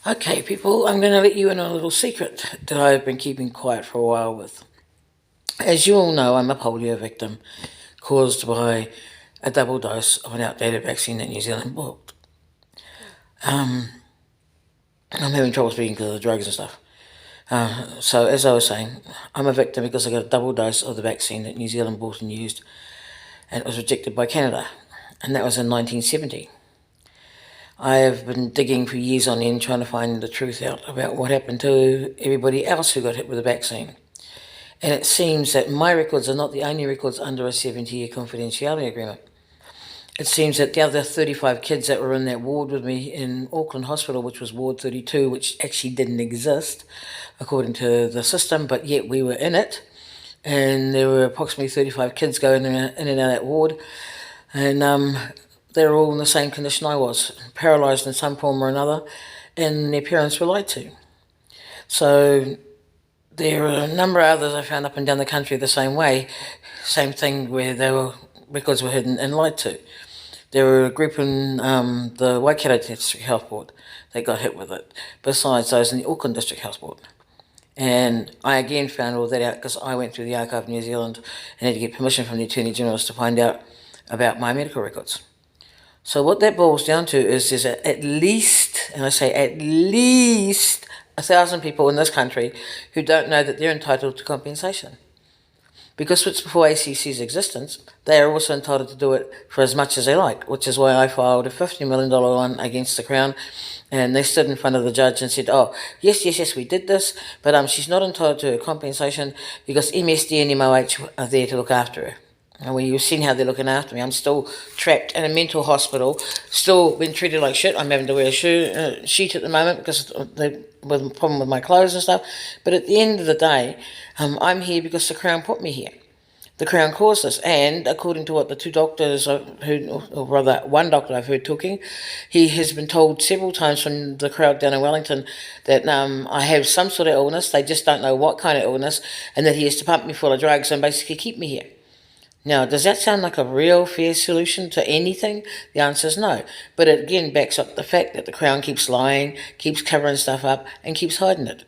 Okay, people, I'm going to let you in on a little secret that I've been keeping quiet for a while with. As you all know, I'm a polio victim caused by a double dose of an outdated vaccine that New Zealand bought. I'm having trouble speaking because of the drugs and stuff. So, as I was saying, I'm a victim because I got a double dose of the vaccine that New Zealand bought and used, and it was rejected by Canada, and that was in 1970. I have been digging for years on end trying to find the truth out about what happened to everybody else who got hit with the vaccine. And it seems that my records are not the only records under a 70-year confidentiality agreement. It seems that the other 35 kids that were in that ward with me in Auckland Hospital, which was Ward 32, which actually didn't exist according to the system, but yet we were in it. And there were approximately 35 kids going in and out of that ward. And they were all in the same condition I was, paralysed in some form or another, and their parents were lied to. So there are a number of others I found up and down the country the same way, same thing where records were hidden and lied to. There were a group in the Waikato District Health Board that got hit with it, besides those in the Auckland District Health Board. And I again found all that out because I went through the Archive of New Zealand and had to get permission from the Attorney Generals to find out about my medical records. So what that boils down to is there's at least, and I say at least, 1,000 people in this country who don't know that they're entitled to compensation. Because it's before ACC's existence, they are also entitled to do it for as much as they like, which is why I filed a $50 million one against the Crown, and they stood in front of the judge and said, oh, yes, we did this, but she's not entitled to a compensation because MSD and MOH are there to look after her. And when you've seen how they're looking after me, I'm still trapped in a mental hospital, still being treated like shit. I'm having to wear a sheet at the moment because of the problem with my clothes and stuff. But at the end of the day, I'm here because the Crown put me here. The Crown caused this, and according to what the two doctors I've heard, or rather one doctor I've heard talking, he has been told several times from the crowd down in Wellington that I have some sort of illness, they just don't know what kind of illness, and that he has to pump me full of drugs and basically keep me here. Now, does that sound like a real fair solution to anything? The answer is no. But it again backs up the fact that the Crown keeps lying, keeps covering stuff up, and keeps hiding it.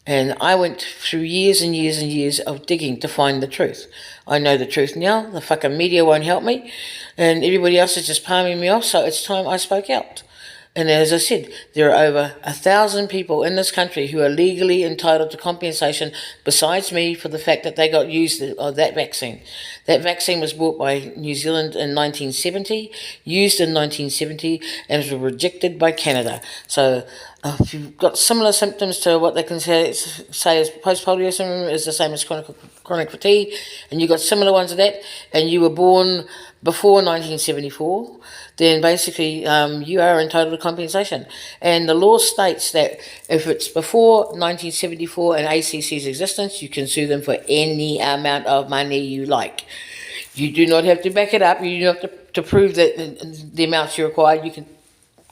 And I went through years and years and years of digging to find the truth. I know the truth now. The fucking media won't help me. And everybody else is just palming me off, so it's time I spoke out. And as I said, there are over 1,000 people in this country who are legally entitled to compensation besides me for the fact that they got used that vaccine. That vaccine was bought by New Zealand in 1970, used in 1970, and was rejected by Canada. So if you've got similar symptoms to what they can say as post-polio syndrome, is the same as chronic fatigue, and you've got similar ones of that, and you were born before 1974, then basically you are entitled to compensation. And the law states that if it's before 1974 and ACC's existence, you can sue them for any amount of money you like. You do not have to back it up. You don't have to prove that the amounts you require. You can,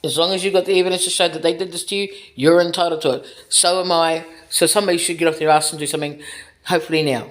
as long as you've got the evidence to show that they did this to you, you're entitled to it. So am I. So somebody should get off their ass and do something, hopefully now.